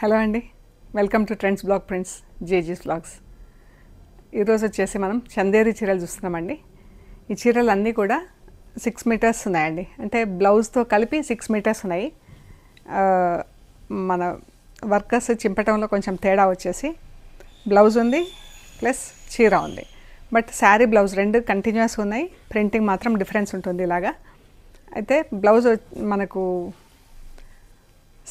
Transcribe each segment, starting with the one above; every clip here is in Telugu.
హలో అండి, welcome to trends blog prints జేజీస్ బ్లాగ్స్. ఈరోజు వచ్చేసి మనం చందేరి చీరలు చూస్తున్నామండి. ఈ చీరలు అన్నీ కూడా 6 మీటర్స్ ఉన్నాయండి. అంటే బ్లౌజ్తో కలిపి 6 మీటర్స్ ఉన్నాయి. మన వర్కర్స్ చింపటంలో కొంచెం తేడా వచ్చేసి బ్లౌజ్ ఉంది ప్లస్ చీర ఉంది. బట్ శారీ బ్లౌజ్ రెండు కంటిన్యూస్గా ఉన్నాయి. ప్రింటింగ్ మాత్రం డిఫరెన్స్ ఉంటుంది ఇలాగా. అయితే బ్లౌజ్ మనకు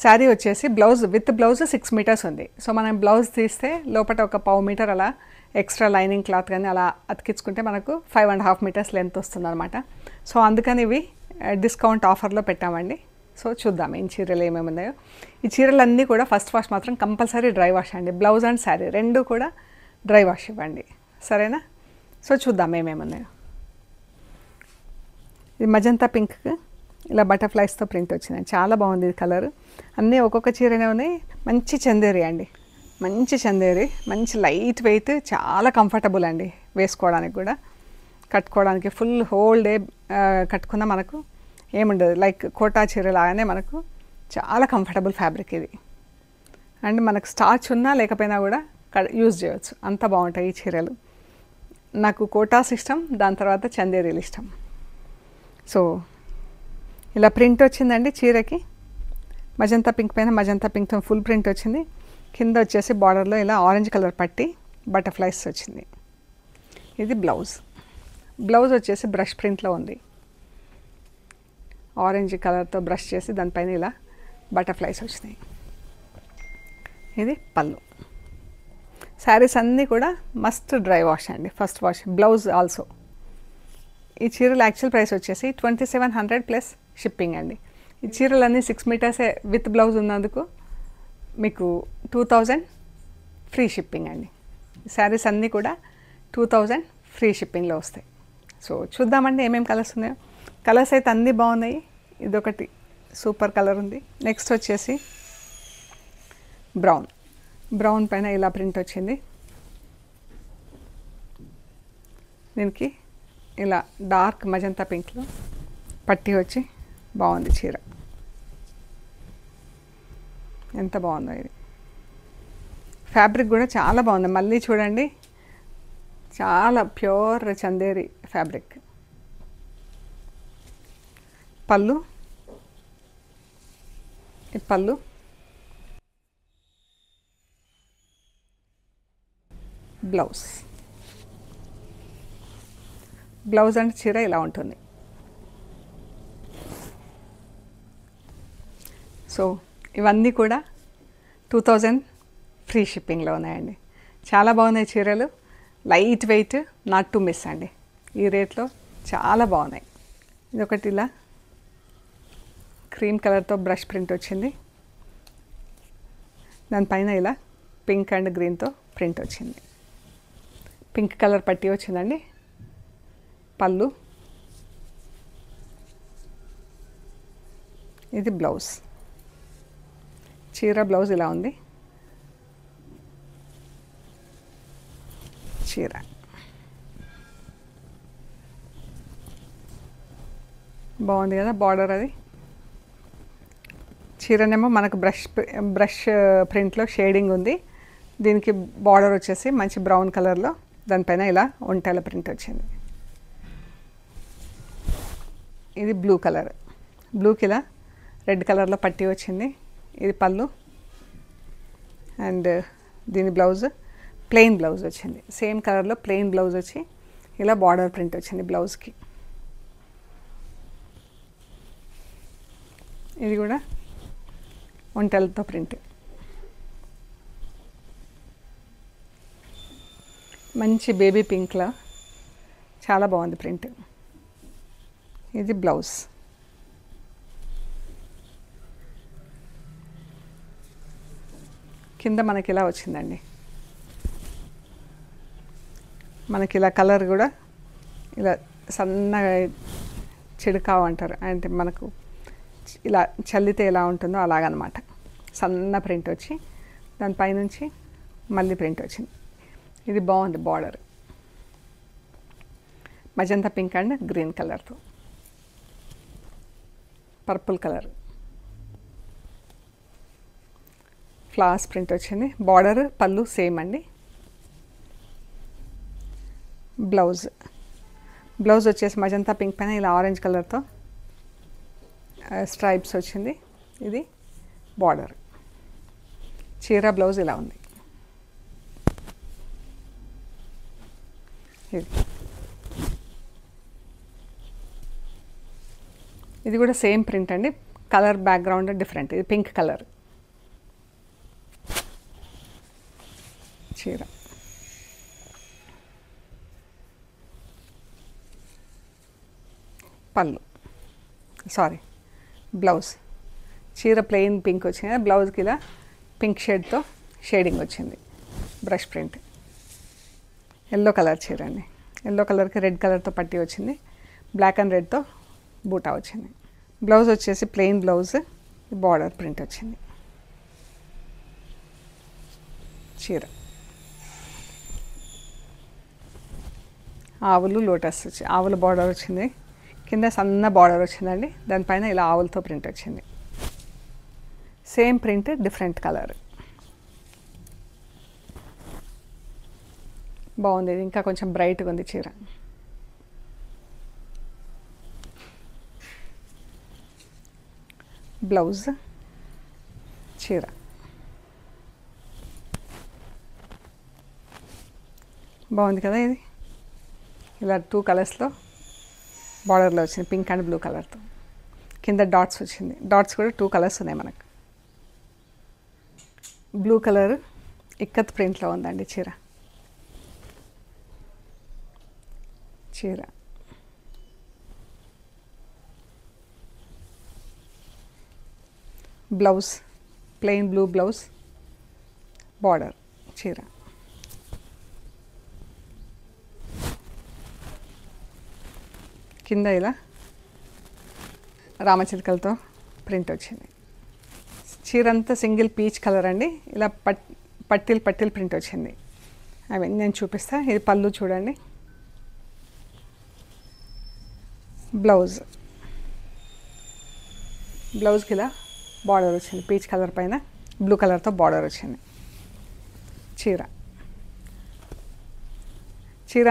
శారీ వచ్చేసి బ్లౌజ్ విత్ బ్లౌజ్ 6 మీటర్స్ ఉంది. సో మనం బ్లౌజ్ తీస్తే లోపల ఒక 1/2 మీటర్ అలా ఎక్స్ట్రా లైనింగ్ క్లాత్ కానీ అలా అతికించుకుంటే మనకు 5.5 మీటర్స్ లెంత్ వస్తుంది అనమాట. సో అందుకని ఇవి డిస్కౌంట్ ఆఫర్లో పెట్టామండి. సో చూద్దాం ఈ చీరలు ఏమేమి ఉన్నాయో. ఈ చీరలన్నీ కూడా ఫస్ట్ వాష్ మాత్రం కంపల్సరీ డ్రై వాష్ అండి. బ్లౌజ్ అండ్ శారీ రెండు కూడా డ్రై వాష్ ఇవ్వండి, సరేనా? సో చూద్దాం ఏమేమి ఉన్నాయో. ఇది మజంతా పింక్, ఇలా బటర్ఫ్లైస్తో ప్రింట్ వచ్చింది. చాలా బాగుంది ఇది కలర్. అన్నీ ఒక్కొక్క చీరనే ఉన్నాయి. మంచి చందేరి అండి, మంచి చందేరి, మంచి లైట్ వెయిట్, చాలా కంఫర్టబుల్ అండి వేసుకోవడానికి కూడా, కట్టుకోవడానికి. ఫుల్ హోల్ డే కట్టుకున్న మనకు ఏముండదు, లైక్ కోటా చీర లాగానే మనకు చాలా కంఫర్టబుల్ ఫ్యాబ్రిక్ ఇది. అండ్ మనకు స్టార్చ్ ఉన్నా లేకపోయినా కూడా యూజ్ చేయవచ్చు, అంత బాగుంటాయి ఈ చీరలు. నాకు కోటాస్ ఇష్టం, దాని తర్వాత చందేరీలు ఇష్టం. సో ఇలా ప్రింట్ వచ్చిందండి చీరకి. మజంతా పింక్ పైన మజంతా పింక్తో ఫుల్ ప్రింట్ వచ్చింది. కింద వచ్చేసి బార్డర్లో ఇలా ఆరెంజ్ కలర్ పట్టి బటర్ఫ్లైస్ వచ్చింది. ఇది బ్లౌజ్. బ్లౌజ్ వచ్చేసి బ్రష్ ప్రింట్లో ఉంది. ఆరెంజ్ కలర్తో బ్రష్ చేసి దానిపైన ఇలా బటర్ఫ్లైస్ వచ్చినాయి. ఇది పళ్ళు. శారీస్ అన్నీ కూడా మస్ట్ డ్రై వాష్ అండి, ఫస్ట్ వాష్. Blouse also. ఈ చీరలు యాక్చువల్ ప్రైస్ వచ్చేసి 2700 ప్లస్ షిప్పింగ్ అండి. ఈ చీరలన్నీ 6 మీటర్సే విత్ బ్లౌజ్ ఉన్నందుకు మీకు 2000 ఫ్రీ షిప్పింగ్ అండి. శారీస్ అన్నీ కూడా 2000 ఫ్రీ షిప్పింగ్లో వస్తాయి. సో చూద్దామండి ఏమేమి కలర్స్ ఉన్నాయో. కలర్స్ అయితే అన్నీ బాగున్నాయి. ఇదొకటి సూపర్ కలర్ ఉంది. నెక్స్ట్ వచ్చేసి బ్రౌన్. బ్రౌన్ పైన ఇలా ప్రింట్ వచ్చింది. దీనికి ఇలా డార్క్ మజంతా పింక్లో పట్టి వచ్చి బాగుంది చీర. ఎంత బాగుందో ఇది. ఫ్యాబ్రిక్ కూడా చాలా బాగుంది. మళ్ళీ చూడండి, చాలా ప్యూర్ చందేరి ఫ్యాబ్రిక్. పళ్ళు, ఈ పళ్ళు, బ్లౌజ్. బ్లౌజ్ అండ్ చీర ఇలా ఉంటుంది. సో ఇవన్నీ కూడా 2000 ఫ్రీ షిప్పింగ్లో ఉన్నాయండి. చాలా బాగున్నాయి చీరలు. Light weight, not to miss అండి. ఈ రేట్లో చాలా బాగున్నాయి. ఇదొకటి ఇలా క్రీమ్ కలర్తో బ్రష్ ప్రింట్ వచ్చింది. దానిపైన ఇలా పింక్ అండ్ గ్రీన్తో ప్రింట్ వచ్చింది. పింక్ కలర్ పట్టి వచ్చిందండి. పళ్ళు, ఇది బ్లౌజ్. చీర బ్లౌజ్ ఇలా ఉంది. చీర బాగుంది కదా బార్డర్. అది చీరనేమో మనకు బ్రష్ ప్రింట్లో షేడింగ్ ఉంది. దీనికి బార్డర్ వచ్చేసి మంచి బ్రౌన్ కలర్లో, దానిపైన ఇలా ఒంటెల ప్రింట్ వచ్చింది. ఇది బ్లూ కలర్. బ్లూకి ఇలా రెడ్ కలర్లో పట్టి వచ్చింది. ఇది పళ్ళు అండ్ దీని బ్లౌజ్ ప్లెయిన్ బ్లౌజ్ వచ్చింది. సేమ్ కలర్లో ప్లెయిన్ బ్లౌజ్ వచ్చి ఇలా బార్డర్ ప్రింట్ వచ్చింది బ్లౌజ్కి. ఇది కూడా ఒంటెలతో ప్రింట్. మంచి బేబీ పింక్లో చాలా బాగుంది ప్రింట్. ఇది బ్లౌజ్. కింద మనకి ఇలా వచ్చిందండి. మనకి ఇలా కలర్ కూడా ఇలా సన్నగా చిడుకావు అంటారు, అంటే మనకు ఇలా చల్లితే ఎలా ఉంటుందో అలాగనమాట. సన్న ప్రింట్ వచ్చి దానిపైనుంచి మళ్ళీ ప్రింట్ వచ్చింది. ఇది బాగుంది border. Magenta pink and green కలర్తో, పర్పుల్ కలర్. ఫ్లవర్స్ ప్రింట్ వచ్చింది. బార్డర్ పళ్ళు సేమ్ అండి. బ్లౌజ్ వచ్చేసి మజంతా పింక్ పైన ఇలా ఆరెంజ్ కలర్తో స్ట్రైప్స్ వచ్చింది. ఇది బార్డర్. చీర బ్లౌజ్ ఇలా ఉంది. ఇది కూడా సేమ్ ప్రింట్ అండి. Colour background different. ఇది పింక్ కలర్ చీర. బ్లౌజ్. చీర ప్లెయిన్ పింక్ వచ్చింది. బ్లౌజ్కి ఇలా పింక్ షేడ్తో షేడింగ్ వచ్చింది. Brush print. ఎల్లో కలర్ చీర అండి. ఎల్లో కలర్కి రెడ్ కలర్తో పట్టి వచ్చింది. బ్లాక్ అండ్ రెడ్తో బూటా వచ్చింది. బ్లౌజ్ వచ్చేసి ప్లెయిన్ బ్లౌజ్, బార్డర్ ప్రింట్ వచ్చింది. చీర ఆవులు లోటస్ ఆవుల బార్డర్ వచ్చింది. కింద సన్న బార్డర్ వచ్చిందండి. దానిపైన ఇలా ఆవులతో ప్రింట్ వచ్చింది. Same print different colour. బాగుంది. ఇది ఇంకా కొంచెం బ్రైట్గా ఉంది చీర. బ్లౌజ్, చీర. బాగుంది కదా. ఇది ఇలా 2 కలర్స్లో బార్డర్లో వచ్చింది. పింక్ అండ్ బ్లూ కలర్తో. కింద డాట్స్ వచ్చింది. డాట్స్ కూడా 2 కలర్స్ ఉన్నాయి మనకు. బ్లూ కలర్ ఇక్కత్ ప్రింట్లో ఉందండి చీర. Blouse plain blue blouse, border చీర. కింద ఇలా రామచిలుకలతో ప్రింట్ వచ్చింది. చీర అంతా సింగిల్ పీచ్ కలర్ అండి. ఇలా పట్టీలు ప్రింట్ వచ్చింది. అవి నేను చూపిస్తా. ఇది పళ్ళు చూడండి. బ్లౌజ్కి ఇలా బార్డర్ వచ్చింది. పీచ్ కలర్ పైన బ్లూ కలర్తో బార్డర్ వచ్చింది. చీర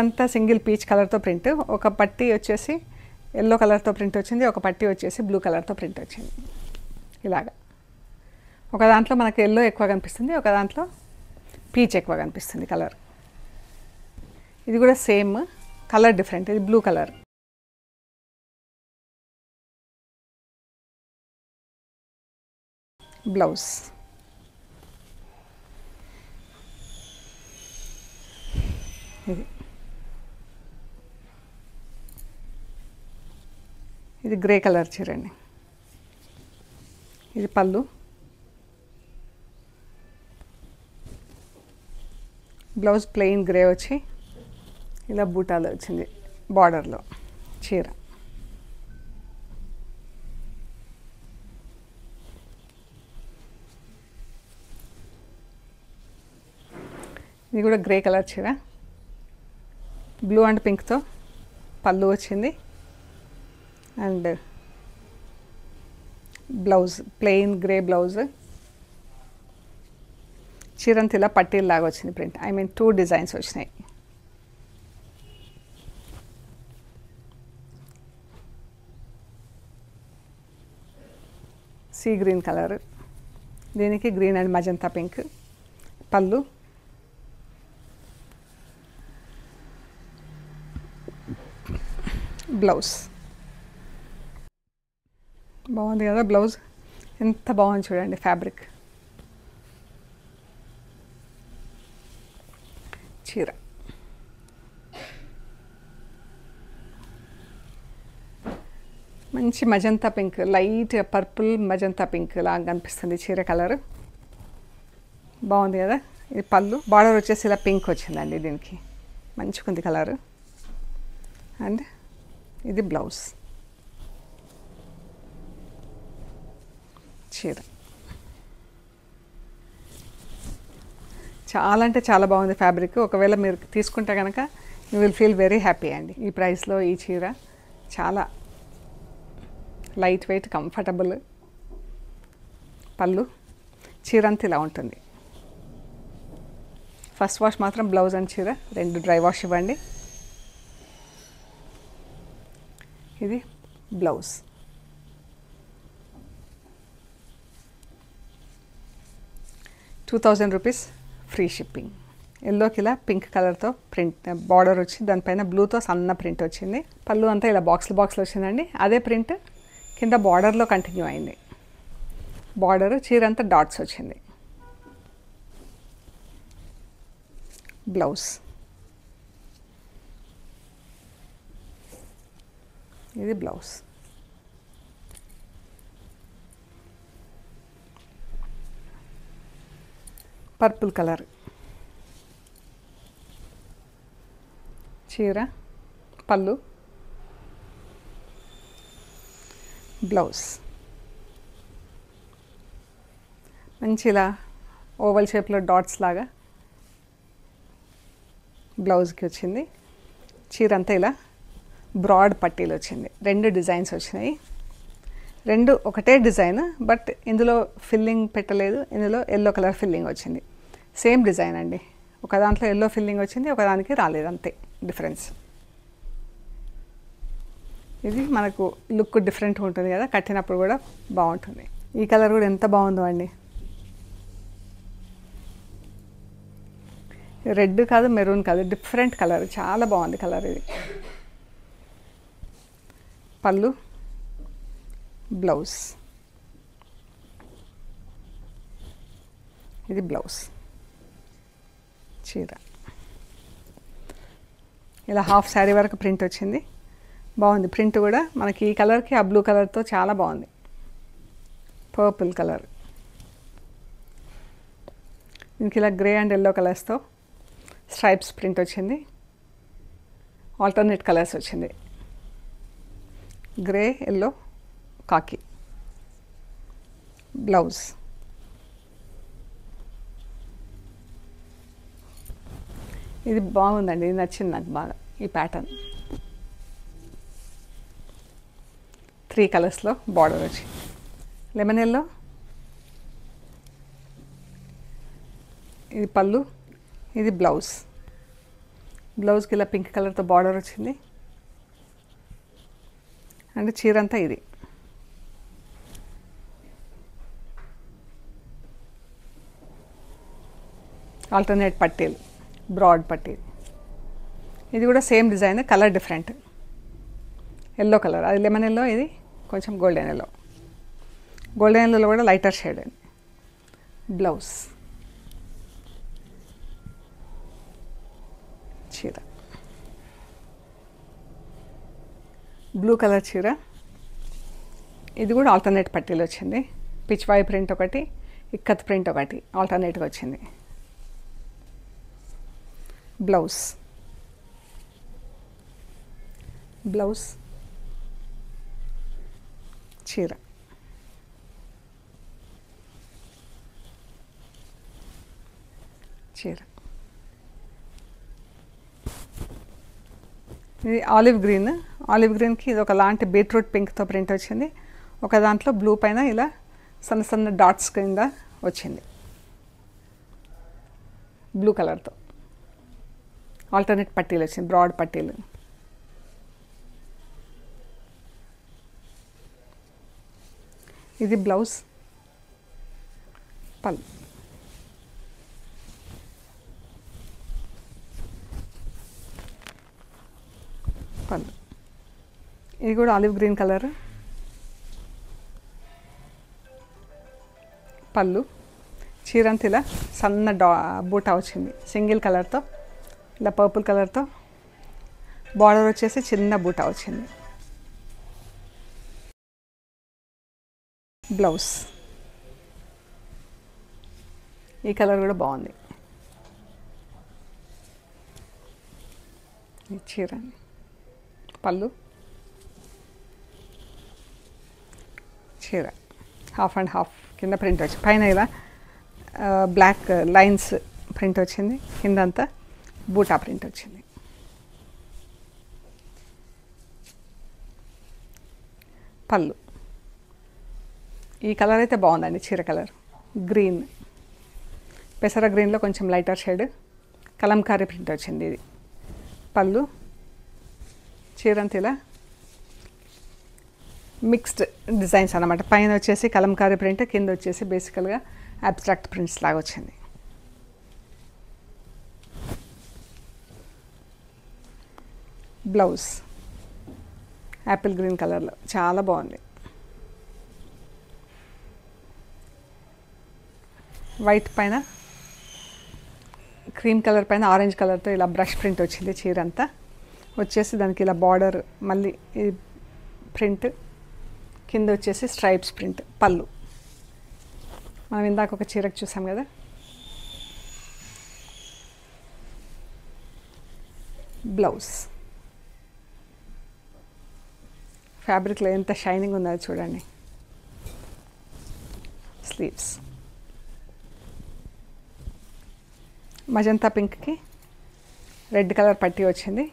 అంతా సింగిల్ పీచ్ కలర్తో ప్రింట్. ఒక పట్టీ వచ్చేసి ఎల్లో కలర్తో ప్రింట్ వచ్చింది. ఒక పట్టీ వచ్చేసి బ్లూ కలర్తో ప్రింట్ వచ్చింది. ఇలాగా ఒక దాంట్లో మనకు ఎల్లో ఎక్కువ కనిపిస్తుంది, ఒక దాంట్లో పీచ్ ఎక్కువ కనిపిస్తుంది కలర్. ఇది కూడా సేమ్ కలర్ డిఫరెంట్. ఇది బ్లూ కలర్. బ్లౌజ్. ఇది గ్రే కలర్ చీర అండి. ఇది పళ్ళు. బ్లౌజ్ ప్లెయిన్ గ్రే వచ్చి ఇలా బూటాలో వచ్చింది బార్డర్లో చీర. ఇది కూడా గ్రే కలర్ చీర. బ్లూ అండ్ పింక్తో పళ్ళు వచ్చింది. And blouse plain grey blouse. చీరంత ఇలా పట్టీలాగా వచ్చింది ప్రింట్. 2 డిజైన్స్ వచ్చినాయి. సీ గ్రీన్ కలర్, దీనికి గ్రీన్ అండ్ మజంతా పింక్. పళ్ళు, బ్లౌజ్. బాగుంది కదా బ్లౌజ్. ఎంత బాగుంది చూడండి ఫ్యాబ్రిక్. చీర మంచి magenta pink, light purple magenta pink లాగా కనిపిస్తుంది చీర కలర్. బాగుంది కదా. ఇది పళ్ళు. బార్డర్ వచ్చేసి ఇలా పింక్ వచ్చిందండి. దీనికి మంచిగుంది కలర్. అండ్ ఇది బ్లౌజ్. చీర చాలా అంటే చాలా బాగుంది ఫ్యాబ్రిక్. ఒకవేళ మీరు తీసుకుంటే కనుక you will feel very happy అండి. ఈ ప్రైస్లో ఈ చీర చాలా లైట్ వెయిట్, కంఫర్టబుల్. పళ్ళు చీర అంతా ఇలా ఉంటుంది. ఫస్ట్ వాష్ మాత్రం బ్లౌజ్ అండ్ చీర రెండు డ్రై వాష్ ఇవ్వండి. ఇది బ్లౌజ్. ₹2000 free shipping. ఎల్లోకి ఇలా పింక్ కలర్తో ప్రింట్ బార్డర్ వచ్చి దానిపైన బ్లూతో సన్న ప్రింట్ వచ్చింది. పళ్ళు అంతా ఇలా బాక్స్లు వచ్చిందండి. అదే ప్రింట్ కింద బార్డర్లో కంటిన్యూ అయింది. బార్డర్ చీర అంతా డాట్స్ వచ్చింది. బ్లౌజ్. ఇది బ్లౌజ్. పర్పుల్ కలర్ చీర, పళ్ళు, బ్లౌజ్. మంచి ఇలా ఓవల్ షేప్లో డాట్స్ లాగా బ్లౌజ్కి వచ్చింది. చీర అంతా ఇలా బ్రాడ్ పట్టీలు వచ్చింది. రెండు డిజైన్స్ వచ్చినాయి. రెండు ఒకటే డిజైన్, బట్ ఇందులో ఫిల్లింగ్ పెట్టలేదు. ఇందులో ఎల్లో కలర్ ఫిల్లింగ్ వచ్చింది. సేమ్ డిజైన్ అండి. ఒక దాంట్లో ఎల్లో ఫిల్లింగ్ వచ్చింది, ఒక దానికి రాలేదు, అంతే డిఫరెన్స్. ఇది మనకు లుక్ డిఫరెంట్గా ఉంటుంది కదా, కట్టినప్పుడు కూడా బాగుంటుంది. ఈ కలర్ కూడా ఎంత బాగుందో అండి. రెడ్ కాదు, మెరూన్ కాదు, డిఫరెంట్ కలర్, చాలా బాగుంది కలర్. ఇది పళ్ళు, బ్లౌజ్. ఇది బ్లౌజ్. చీర ఇలా హాఫ్ శారీ వరకు ప్రింట్ వచ్చింది. బాగుంది ప్రింట్ కూడా. మనకి ఈ కలర్కి ఆ బ్లూ కలర్తో చాలా బాగుంది. పర్పుల్ కలర్, దీనికి ఇలా గ్రే అండ్ ఎల్లో కలర్స్తో స్ట్రైప్స్ ప్రింట్ వచ్చింది. ఆల్టర్నేట్ కలర్స్ వచ్చింది. Grey, yellow, khaki. బ్లౌజ్. ఇది బాగుందండి, ఇది నచ్చింది నాకు బాగా ఈ ప్యాటర్న్. 3 కలర్స్లో బార్డర్ వచ్చి లెమన్ ఎల్లో. ఇది పళ్ళు, ఇది బ్లౌజ్. బ్లౌజ్కి ఇలా పింక్ కలర్తో బార్డర్ వచ్చింది. అండ్ చీర అంతా ఇది. ఆల్టర్నేట్ పట్టీలు, బ్రాడ్ పట్టీలు. ఇది కూడా same design, colour different. Yellow colour, అది లెమన్ ఎల్లో, ఇది కొంచెం గోల్డెన్ ఎల్లో. గోల్డెన్ ఎల్లోలో కూడా లైటర్ షేడ్ అండి. బ్లౌజ్. చీర బ్లూ కలర్ చీర. ఇది కూడా ఆల్టర్నేట్ పట్టీలు వచ్చింది. పిచ్వాయి ప్రింట్ ఒకటి, ఇక్కత్ ప్రింట్ ఒకటి ఆల్టర్నేట్గా వచ్చింది. బ్లౌజ్. బ్లౌజ్, చీర. చీర ఇది ఆలివ్ గ్రీన్. ఆలివ్ గ్రీన్కి ఇది ఒకలాంటి బీట్రూట్ పింక్తో ప్రింట్ వచ్చింది. ఒక దాంట్లో బ్లూ పైన ఇలా సన్న సన్న డాట్స్ కింద వచ్చింది బ్లూ కలర్తో. ఆల్టర్నేట్ పట్టీలు వచ్చింది, బ్రాడ్ పట్టీలు. ఇది బ్లౌజ్, పళ్ళు. పళ్ళు. ఇది కూడా ఆలివ్ గ్రీన్ కలర్. పళ్ళు. చీరంతా ఇలా సన్న బూటా వచ్చింది సింగిల్ కలర్తో. ఇలా పర్పుల్ కలర్తో బార్డర్ వచ్చేసి చిన్న బూటా వచ్చింది. బ్లౌజ్. ఈ కలర్ కూడా బాగుంది. ఈ చీర. పళ్ళు, చీర. హాఫ్ అండ్ హాఫ్ కింద ప్రింట్ వచ్చింది. పైన ఇలా బ్లాక్ లైన్స్ ప్రింట్ వచ్చింది. కిందంతా బూటా ప్రింట్ వచ్చింది. పళ్ళు. ఈ కలర్ అయితే బాగుందండి, చీర కలర్ గ్రీన్. పెసర గ్రీన్లో కొంచెం లైటర్ షేడ్ కలంకారీ ప్రింట్ వచ్చింది. ఇది పళ్ళు. చీరంతా ఇలా మిక్స్డ్ డిజైన్స్ అన్నమాట. పైన వచ్చేసి కలంకారీ ప్రింట్, కింద వచ్చేసి బేసికల్గా అబ్స్ట్రాక్ట్ ప్రింట్స్ లాగా వచ్చింది. బ్లౌజ్ యాపిల్ గ్రీన్ కలర్లో చాలా బాగుంది. వైట్ పైన క్రీమ్ కలర్ పైన ఆరెంజ్ కలర్తో ఇలా బ్రష్ ప్రింట్ వచ్చింది. చీర అంతా వచ్చేసి దానికి ఇలా బార్డర్, మళ్ళీ ఈ ప్రింట్, కింద వచ్చేసి స్ట్రైప్స్ ప్రింట్. పళ్ళు మనం ఇందాక ఒక చీరకు చూసాం కదా. బ్లౌజ్ ఫ్యాబ్రిక్లో ఎంత షైనింగ్ ఉన్నది చూడండి. స్లీవ్స్ మజంతా పింక్కి రెడ్ కలర్ పట్టీ వచ్చింది.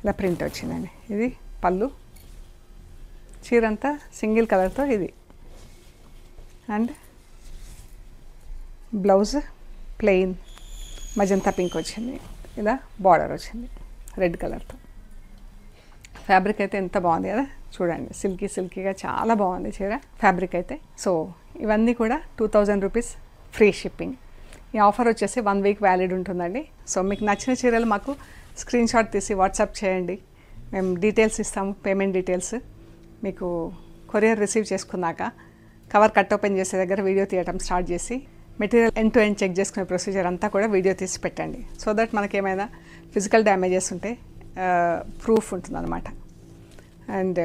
ఇలా ప్రింట్ వచ్చిందండి. ఇది పళ్ళు. చీరంతా సింగిల్ కలర్తో ఇది. And blouse plain magenta pink వచ్చింది. ఇలా బార్డర్ వచ్చింది రెడ్ కలర్తో. ఫ్యాబ్రిక్ అయితే ఎంత బాగుంది కదా చూడండి. సిల్కీగా చాలా బాగుంది చీర ఫ్యాబ్రిక్ అయితే. సో ఇవన్నీ కూడా 2000 రూపీస్ ఫ్రీ షిప్పింగ్. ఈ ఆఫర్ వచ్చేసి 1 వీక్ వ్యాలిడ్ ఉంటుందండి. సో మీకు నచ్చిన చీరలు మాకు స్క్రీన్ షాట్ తీసి వాట్సాప్ చేయండి. మేము డీటెయిల్స్ ఇస్తాము, పేమెంట్ డీటెయిల్స్. మీకు కొరియర్ రిసీవ్ చేసుకున్నాక కవర్ కట్ ఓపెన్ చేసే దగ్గర వీడియో తీయటం స్టార్ట్ చేసి material end to end check చేసుకునే ప్రొసీజర్ అంతా కూడా వీడియో తీసి పెట్టండి. సో దట్ మనకేమైనా ఫిజికల్ డ్యామేజెస్ ఉంటే ప్రూఫ్ ఉంటుందన్నమాట. అండ్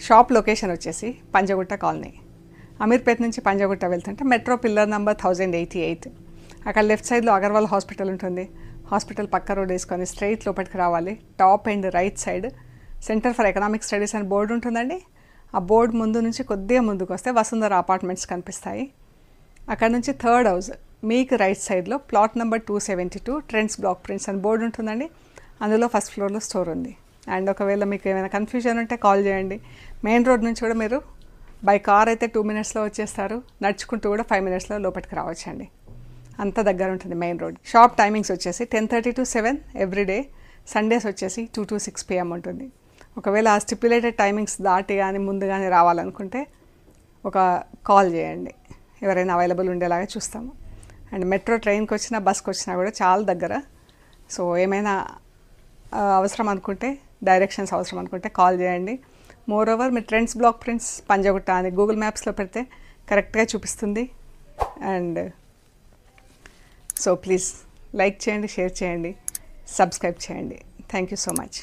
షాప్ లొకేషన్ వచ్చేసి పంజగుట్ట కాలనీ. అమీర్పేట్ నుంచి పంజగుట్ట వెళ్తుంటే మెట్రో పిల్లర్ నెంబర్ 1088. అక్కడ లెఫ్ట్ సైడ్లో అగర్వాల్ హాస్పిటల్ ఉంటుంది. హాస్పిటల్ పక్క రోడ్ వేసుకొని స్ట్రైట్ లోపలికి రావాలి. Top and right side centre for economic studies అని బోర్డు ఉంటుందండి. ఆ బోర్డు ముందు నుంచి కొద్దిగా ముందుకు వస్తే వసుంధర అపార్ట్మెంట్స్ కనిపిస్తాయి. అక్కడ నుంచి థర్డ్ హౌస్ మీకు రైట్ సైడ్లో plot number 272 trends block prints అని బోర్డు ఉంటుందండి. అందులో ఫస్ట్ ఫ్లోర్లో స్టోర్ ఉంది. అండ్ ఒకవేళ మీకు ఏమైనా కన్ఫ్యూజన్ ఉంటే కాల్ చేయండి. మెయిన్ రోడ్ నుంచి కూడా మీరు బై కార్ అయితే 2 మినిట్స్లో వచ్చేస్తారు. నడుచుకుంటూ కూడా 5 మినిట్స్లో లోపలికి రావచ్చండి. అంత దగ్గర ఉంటుంది మెయిన్ రోడ్. షాప్ టైమింగ్స్ వచ్చేసి 10:30 to 7 ఎవ్రీడే. సండేస్ వచ్చేసి 2 to 6 PM ఉంటుంది. ఒకవేళ ఆ స్టిప్యులేటెడ్ టైమింగ్స్ దాటి కానీ ముందు కానీ రావాలనుకుంటే ఒక కాల్ చేయండి. ఎవరైనా అవైలబుల్ ఉండేలాగా చూస్తాము. అండ్ మెట్రో ట్రైన్కి వచ్చినా బస్కి వచ్చినా కూడా చాలా దగ్గర. సో ఏమైనా అవసరం అనుకుంటే, డైరెక్షన్స్ అవసరం అనుకుంటే కాల్ చేయండి. మోర్ ఓవర్ మీ ట్రెండ్స్ బ్లాక్ ప్రింట్స్ పంజగుట్ట అని గూగుల్ మ్యాప్స్లో పెడితే కరెక్ట్గా చూపిస్తుంది. అండ్ సో ప్లీజ్ లైక్ చేయండి, షేర్ చేయండి, సబ్స్క్రైబ్ చేయండి. Thank you so much.